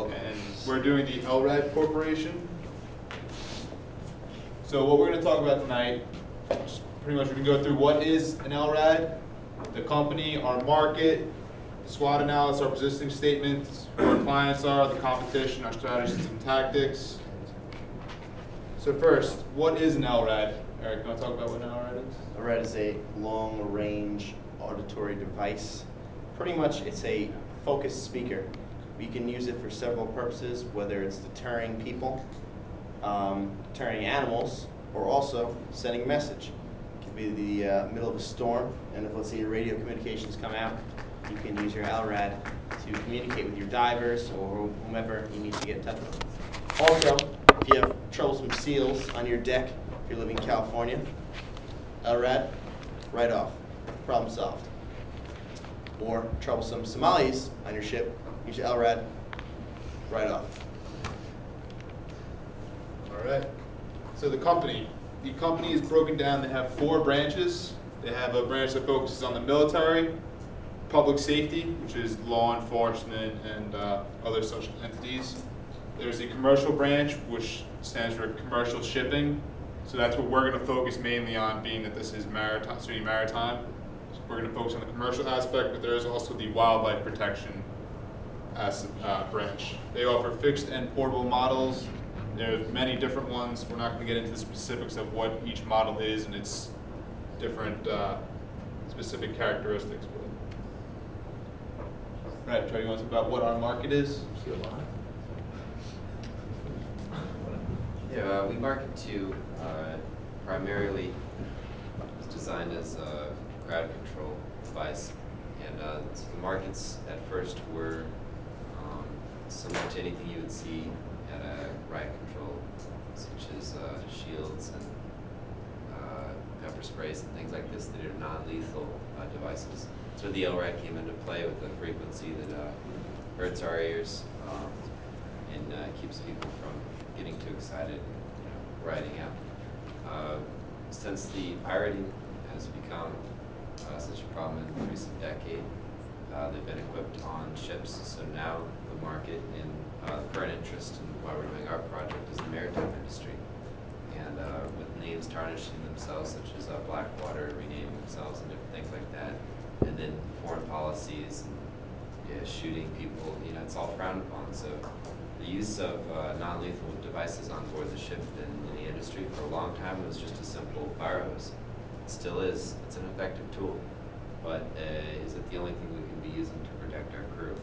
And we're doing the LRAD Corporation. So what we're going to talk about tonight, pretty much we can go through what is an LRAD, the company, our market, the SWOT analysis, our positioning statements, who our clients are, the competition, our strategies and tactics. So first, what is an LRAD? Eric, you want to talk about what an LRAD is? LRAD is a long-range auditory device. Pretty much it's a focused speaker. We can use it for several purposes, whether it's deterring people, deterring animals, or also sending a message. It could be the middle of a storm, and if, let's say, your radio communications come out, you can use your LRAD to communicate with your divers or whomever you need to get in touch with. Also, if you have troublesome seals on your deck, if you're living in California, LRAD, right off, problem solved. Or troublesome Somalis on your ship, use your LRAD, right off. All right. So the company is broken down. They have 4 branches. They have a branch that focuses on the military, public safety, which is law enforcement and other such entities. There's the commercial branch, which stands for commercial shipping. So that's what we're going to focus mainly on, being that this is maritime. So we're going to focus on the commercial aspect, but there is also the wildlife protection branch. They offer fixed and portable models. There's many different ones. We're not going to get into the specifics of what each model is and its different specific characteristics. Right, Trey, you want to talk about what our market is? Yeah, we market to primarily, it's designed as a crowd control device, and so the markets at first were similar to anything you would see at a riot control, such as shields and pepper sprays and things like this that are non-lethal devices. So the LRAD came into play with a frequency that hurts our ears and keeps people from getting too excited and riding out. Since the pirating has become such a problem in the recent decade, they've been equipped on ships. So now the market in the current interest in why we're doing our project is the maritime industry. And with names tarnishing themselves, such as Blackwater, renaming themselves and different things like that, and then foreign policies and shooting people, it's all frowned upon. So the use of non-lethal devices on board the ship in the industry for a long time was just a simple fire hose. It still is. It's an effective tool, but is it the only thing we can be using to protect our crew?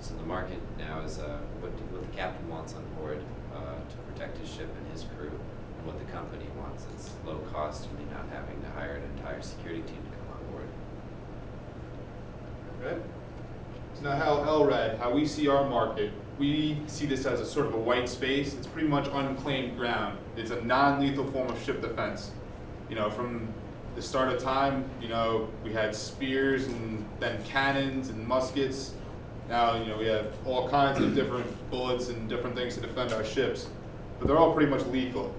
So the market now is what the captain wants on board to protect his ship and his crew, and what the company wants. It's low cost, really not having to hire an entire security team to come on board. Okay. So now how we see our market, we see this as a sort of a white space. It's pretty much unclaimed ground. It's a non-lethal form of ship defense. From the start of time, we had spears and then cannons and muskets. Now, we have all kinds of different bullets and different things to defend our ships, but they're all pretty much lethal.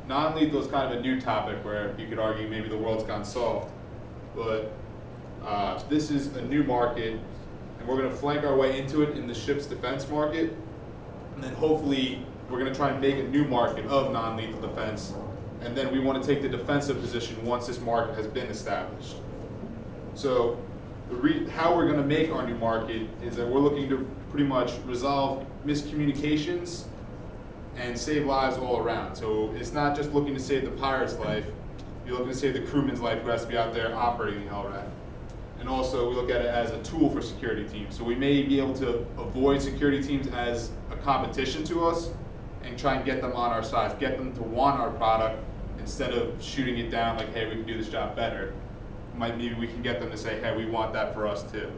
Non-lethal is kind of a new topic where you could argue maybe the world's gone soft, but this is a new market, and we're going to flank our way into it in the ship's defense market, and then hopefully we're going to try and make a new market of non-lethal defense, and then we want to take the defensive position once this market has been established. So how we're going to make our new market is that we're looking to pretty much resolve miscommunications and save lives all around. So it's not just looking to save the pirate's life, you're looking to save the crewman's life who has to be out there operating the LRAD. And also we look at it as a tool for security teams. So we may be able to avoid security teams as a competition to us and try and get them on our side, get them to want our product instead of shooting it down like, hey, we can do this job better. Maybe we can get them to say, hey, we want that for us too.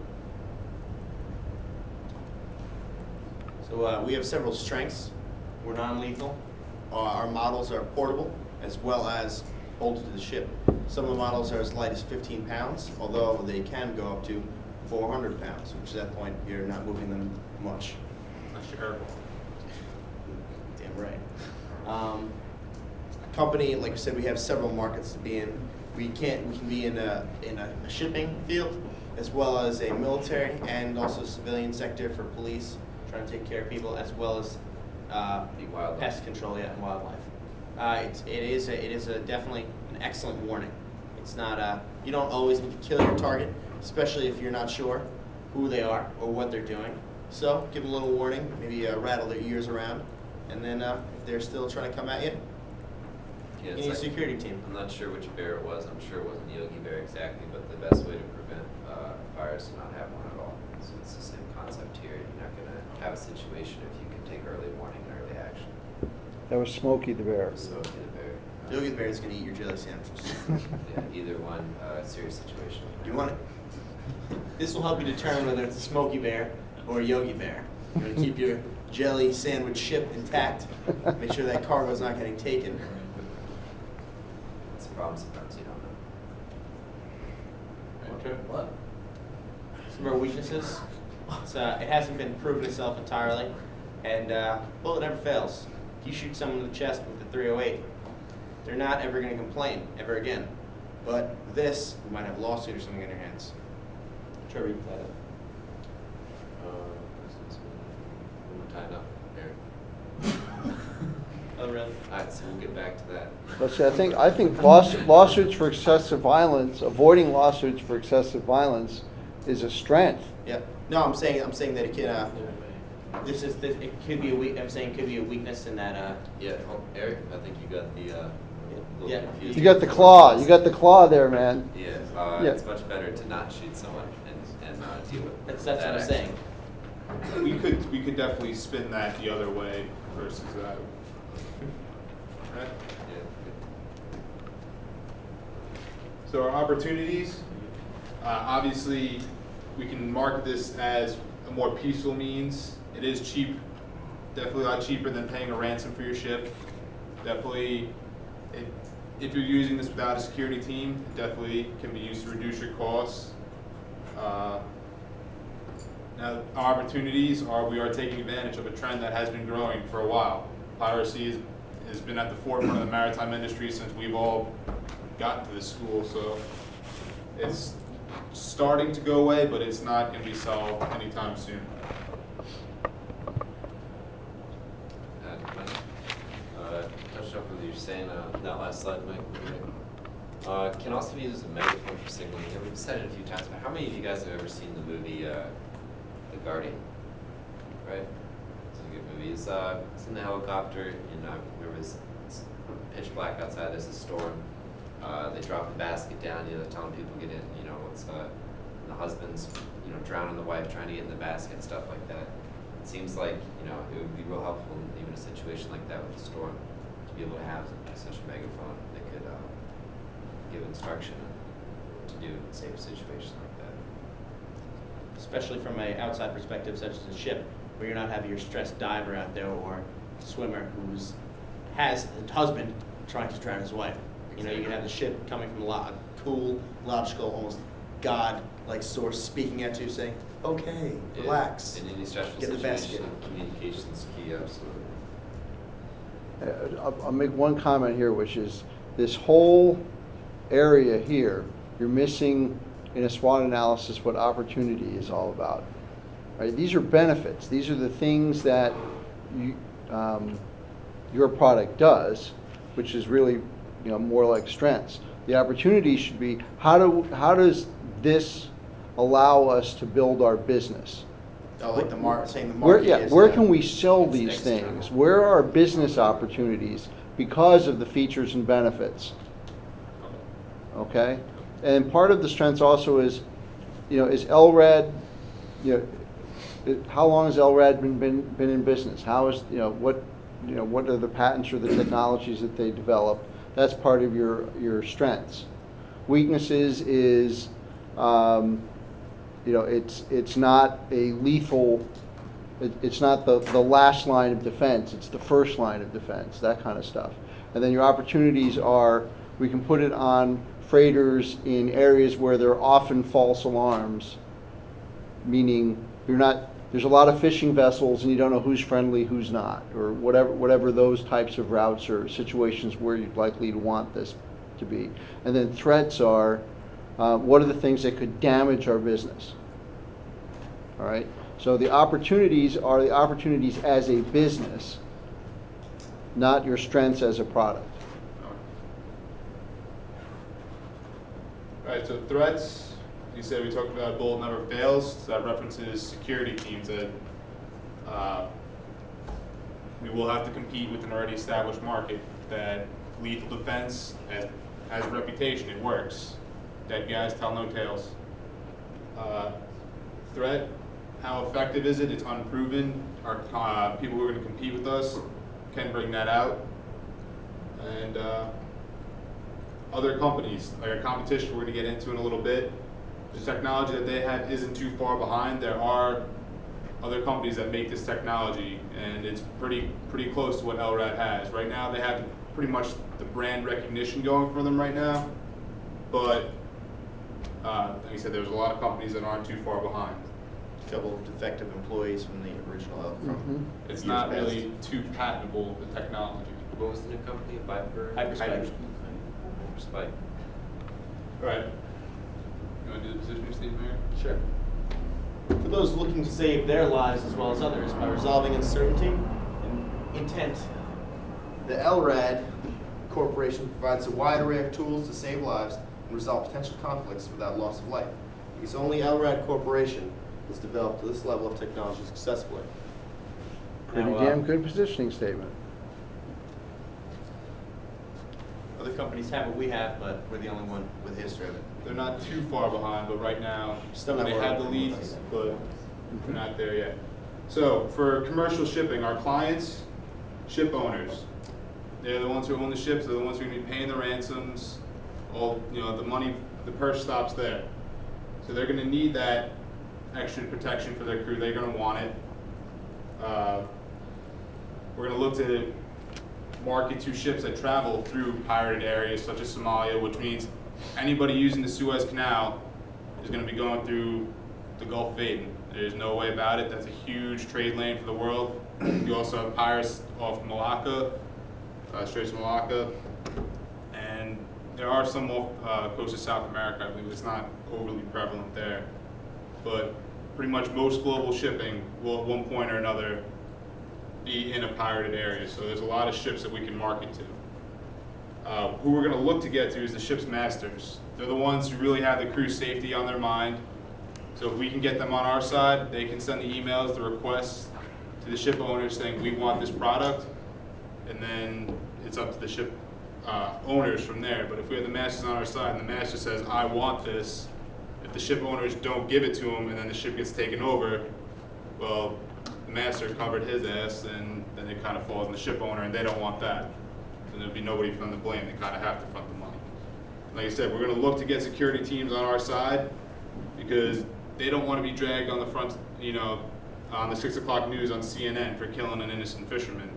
So we have several strengths. We're non-lethal. Our models are portable as well as bolted to the ship. Some of the models are as light as 15 pounds, although they can go up to 400 pounds, which at that point you're not moving them much. That's your Damn right. Company, like I said, we have several markets to be in. We can be in a shipping field, as well as a military and also civilian sector for police, trying to take care of people as well as The wildlife. pest control, yeah, and wildlife. It is definitely an excellent warning. It's not you don't always need to kill your target, especially if you're not sure who they are or what they're doing. So give them a little warning, maybe rattle their ears around, and then if they're still trying to come at you, Yeah, you it's need a like- security team. I'm not sure which bear it was. I'm sure it wasn't Yogi Bear exactly, but the best way to prevent fires is not have one at all. So it's the same concept here. You're not going to have a situation if you can take early warning and early action. That was Smokey the Bear. So get a bear. Yogi the Bear is going to eat your jelly sandwiches. Yeah, either one, serious situation. You want it? This will help you determine whether it's a Smoky Bear or a Yogi Bear. You want to keep your jelly sandwich ship intact. Make sure that cargo's not getting taken. It's a problem sometimes you don't know. Okay. What? Some of our weaknesses. It hasn't been proven itself entirely, and bullet never fails. If you shoot someone in the chest with a .308, they're not ever going to complain ever again. But this, you might have a lawsuit or something on your hands. Trevor, you can play that. We're tied up there. Oh, really? Alright, so we'll get back to that. Let's see, I think lawsuits for excessive violence, avoiding lawsuits for excessive violence is a strength. Yeah. No, I'm saying that it can. It could be a weak. I'm saying it could be a weakness in that. Yeah, Eric, I think you got the, little Yeah. confused. You got the claw there, man. Yeah, Yeah. it's much better to not shoot someone and deal with That's that what I'm action. saying. We could definitely spin that the other way versus that. Right? Yeah, So our opportunities, obviously, we can market this as a more peaceful means. It is cheap, definitely a lot cheaper than paying a ransom for your ship. Definitely, if you're using this without a security team, it definitely can be used to reduce your costs. Now, our opportunities are we are taking advantage of a trend that has been growing for a while. Piracy has been at the forefront of the maritime industry since we've all gotten to this school, so it's starting to go away, but it's not going to be solved anytime soon. touched up with you saying that last slide, Mike. Can also be used as a megaphone for signaling. Yeah, we've said it a few times, but how many of you guys have ever seen the movie The Guardian? Right? It's a good movie. It's in the helicopter, and remember it's pitch black outside. There's a storm. They drop the basket down. They're telling people get in. It's the husband's drowning the wife trying to get in the basket and stuff like that. It seems like it would be real helpful in even a situation like that with the storm to be able to have such a megaphone that could give instruction on what to do in a safe situation like that. Especially from an outside perspective, such as a ship, where you're not having your stressed diver out there or swimmer has a husband trying to drown his wife. You can have the ship coming from a cool, logical, almost God-like source speaking at you, saying, "Okay, Yeah, relax." in any stressful Get the situation, basket. communication's key, absolutely. I'll make one comment here, which is this whole area here, you're missing in a SWOT analysis what opportunity is all about. Right? These are benefits. These are the things that your product does, which is really more like strengths. The opportunity should be how does this allow us to build our business? Oh, like saying the Where, market is. where can we sell it's these external. things? Where are business opportunities because of the features and benefits? Okay, and part of the strengths also is, is LRAD, how long has LRAD been in business? How is what are the patents or the technologies that they develop? That's part of your strengths. Weaknesses is, it's not a lethal. It's not the last line of defense. It's the first line of defense. That kind of stuff. And then your opportunities are we can put it on freighters in areas where there are often false alarms, meaning there's a lot of fishing vessels and you don't know who's friendly, who's not, or whatever those types of routes or situations where you're likely to want this to be. And then threats are what are the things that could damage our business? All right. So the opportunities are the opportunities as a business, not your strengths as a product. Alright, so threats, you said we talked about bullet never fails, so that references security teams that we will have to compete with an already established market. That lethal defense has a reputation, it works. Dead guys tell no tales. Threat, how effective is it? It's unproven. Our people who are going to compete with us can bring that out. And other companies, like our competition we're going to get into in a little bit, the technology that they have isn't too far behind. There are other companies that make this technology, and it's pretty close to what LRAD has. Right now they have pretty much the brand recognition going for them right now, but like I said, there's a lot of companies that aren't too far behind. A couple of defective employees from the original. It's years not past. really too patentable, the technology. What was the new company? Viper? Hyperspike. Spike. Right. You want to do the positioning statement here? Sure. For those looking to save their lives as well as others by resolving uncertainty and intent, the LRAD Corporation provides a wide array of tools to save lives and resolve potential conflicts without loss of life. Because only LRAD Corporation has developed this level of technology successfully. Pretty damn good positioning statement. Other companies have what we have, but we're the only one with history of it. They're not too far behind, but right now Still not they where have the we're lead, from. but we're not there yet. So for commercial shipping, our clients, ship owners, they're the ones who own the ships. They're the ones who are going to be paying the ransoms. All the money, the purse stops there. So they're going to need that extra protection for their crew. They're going to want it. We're going to look to market to ships that travel through pirated areas such as Somalia, which means anybody using the Suez Canal is going to be going through the Gulf of Aden. There's no way about it. That's a huge trade lane for the world. You also have pirates off Malacca, Straits of Malacca, and there are some off coast of South America. I believe it's not overly prevalent there, but pretty much most global shipping will at one point or another be in a pirated area. So there's a lot of ships that we can market to. Who we're going to look to get to is the ship's masters. They're the ones who really have the crew safety on their mind. So if we can get them on our side, they can send the emails, the requests to the ship owners saying we want this product, and then it's up to the ship owners from there. But if we have the masters on our side and the master says, I want this, if the ship owners don't give it to him and then the ship gets taken over, well, the master covered his ass, and then it kind of falls on the ship owner, and they don't want that. And there'd be nobody from the blame. They kind of have to front the money. Like I said, we're going to look to get security teams on our side because they don't want to be dragged on the front, on the 6 o'clock news on CNN for killing an innocent fisherman.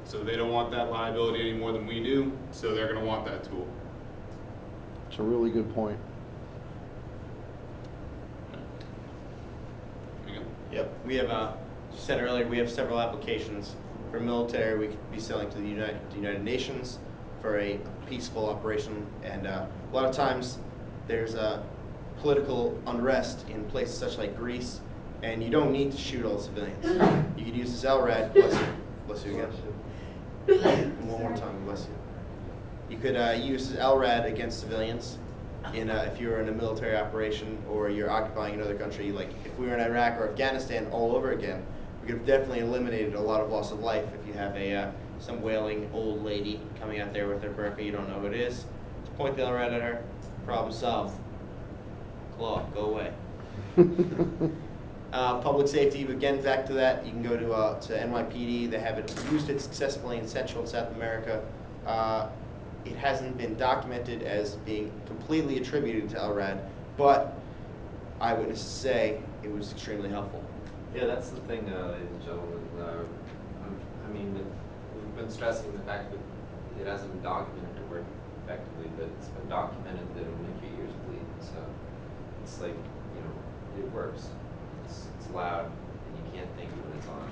So they don't want that liability any more than we do, so they're going to want that tool. It's a really good point. Yep, we have, you said earlier, we have several applications. For military, we could be selling to the United Nations for a peaceful operation, and a lot of times there's political unrest in places such like Greece, and you don't need to shoot all the civilians. You could use this LRAD, bless you again. And one more time, bless you. You could use this LRAD against civilians if you're in a military operation or you're occupying another country. Like if we were in Iraq or Afghanistan all over again, we could have definitely eliminated a lot of loss of life. If you have some wailing old lady coming out there with her burqa, you don't know who it is. Just point the LRAD at her, problem solved. Claw, go away. Public safety, again, back to that, you can go to NYPD. They have used it successfully in Central and South America. It hasn't been documented as being completely attributed to LRAD, but eyewitnesses say it was extremely helpful. Yeah, that's the thing, ladies and gentlemen. I mean, we've been stressing the fact that it hasn't been documented to work effectively, but it's been documented that it'll make your ears bleed. So it's like, it works. It's loud, and you can't think when it's on.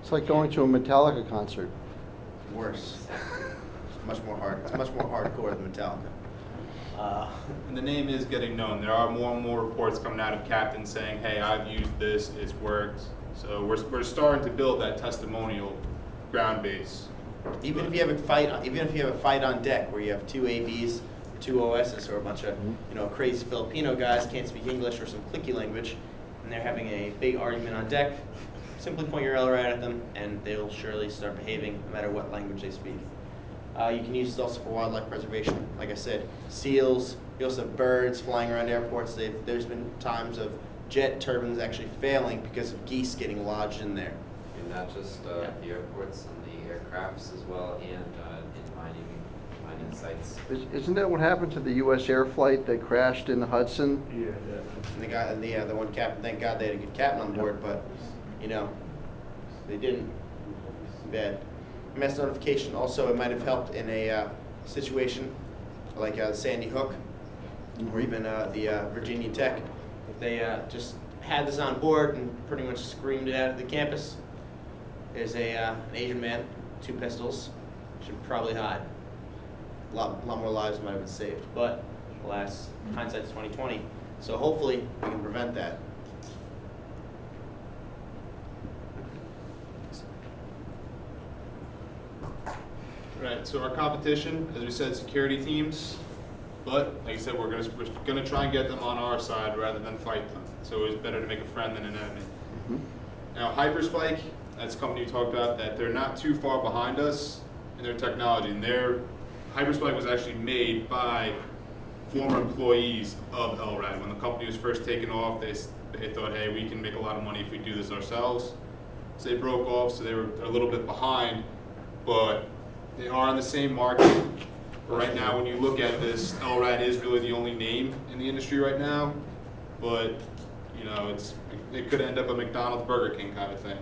It's like going to a Metallica concert. Worse. It's much more hard. It's much more hardcore than Metallica. And the name is getting known. There are more and more reports coming out of captains saying, hey, I've used this, it's worked. So we're starting to build that testimonial ground base. Even if you have a fight on deck where you have two AVs, two OSs, or a bunch of crazy Filipino guys can't speak English or some clicky language, and they're having a big argument on deck, simply point your LRAD at them, and they'll surely start behaving no matter what language they speak. You can use it also for wildlife preservation. Like I said, seals. You also have birds flying around airports. There's been times of jet turbines actually failing because of geese getting lodged in there. And not just the airports and the aircrafts as well, and in mining sites. Isn't that what happened to the U.S. air flight that crashed in the Hudson? Yeah. And the one captain. Thank God they had a good captain on board, but they didn't. Bad. Mass notification also, it might have helped in a situation like Sandy Hook or even the Virginia Tech. If they just had this on board and pretty much screamed it out at the campus, there's an Asian man, 2 pistols, should probably hide. A lot more lives might have been saved, but alas, hindsight's 20/20. So hopefully we can prevent that. Right, so our competition, as we said, security teams, but like I said, we're gonna try and get them on our side rather than fight them. So it's better to make a friend than an enemy. Mm-hmm. Now, Hyperspike, that's a company you talked about, that they're not too far behind us in their technology. And Hyperspike was actually made by former employees of LRAD. When the company was first taken off, they thought, hey, we can make a lot of money if we do this ourselves. So they broke off, so they're a little bit behind, but they are in the same market. But right now, when you look at this, LRAD is really the only name in the industry right now. But it could end up a McDonald's, Burger King kind of thing.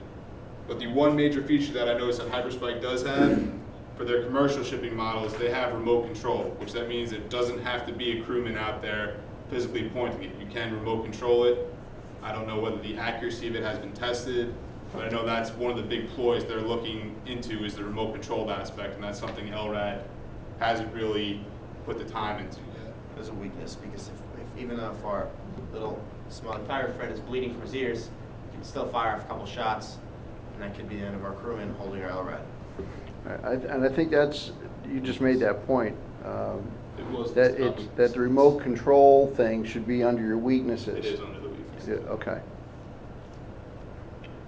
But the one major feature that I noticed that Hyperspike does have for their commercial shipping models, they have remote control, which that means it doesn't have to be a crewman out there physically pointing it. You can remote control it. I don't know whether the accuracy of it has been tested, but I know that's one of the big ploys they're looking into is the remote controlled aspect, and that's something LRAD hasn't really put the time into yet. There's a weakness because if even if our little small pirate friend is bleeding from his ears, he can still fire off a couple shots, and that could be the end of our crewman holding our LRAD. And I think you just made that point. That the remote control thing should be under your weaknesses. It is under the weaknesses. Yeah, okay.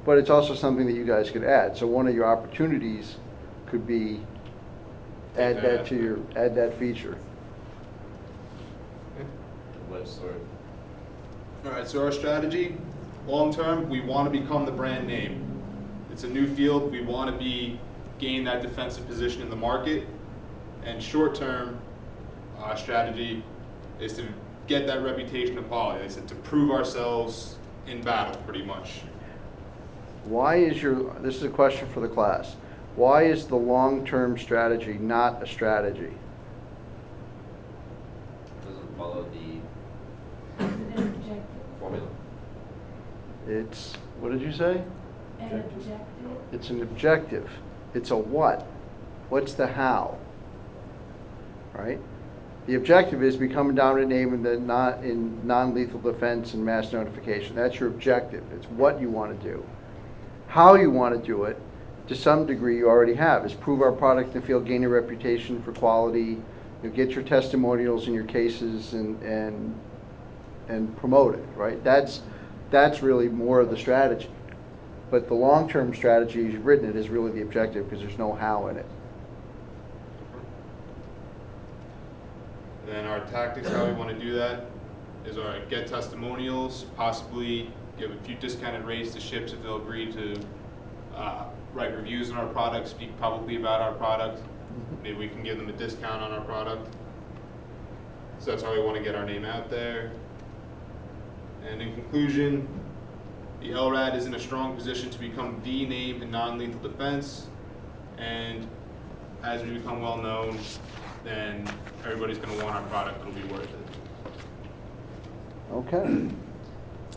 But it's also something that you guys could add. So one of your opportunities could be add that feature. All right, so our strategy, long term, we want to become the brand name. It's a new field. We want to gain that defensive position in the market. And short term, our strategy is to get that reputation of quality. It's to prove ourselves in battle, pretty much. This is a question for the class. Why is the long-term strategy not a strategy? Doesn't follow the formula. It's, what did you say? An objective. It's an objective. It's a what? What's the how? Right? The objective is become a dominant name in non-lethal defense and mass notification. That's your objective. It's what you want to do. How you want to do it, to some degree you already have, is prove our product in the field, gain a reputation for quality, get your testimonials in your cases and promote it, right? That's really more of the strategy. But the long-term strategy, as you've written it, is really the objective because there's no how in it. Then our tactics, how we want to do that, is get testimonials, possibly give a few discounted rates to ships if they'll agree to write reviews on our product, speak publicly about our product. Maybe we can give them a discount on our product. So that's how we want to get our name out there. And in conclusion, the LRAD is in a strong position to become the name in non-lethal defense. And as we become well known, then everybody's going to want our product. It'll be worth it. Okay.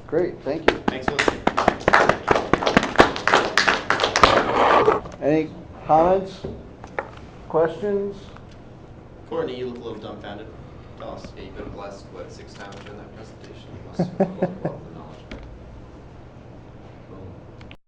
Great. Thank you. Thanks for listening. Any comments? Questions? Courtney, you look a little dumbfounded. Tell us. Yeah, you've been blessed, what, 6 times during that presentation? You must have a wealth of knowledge.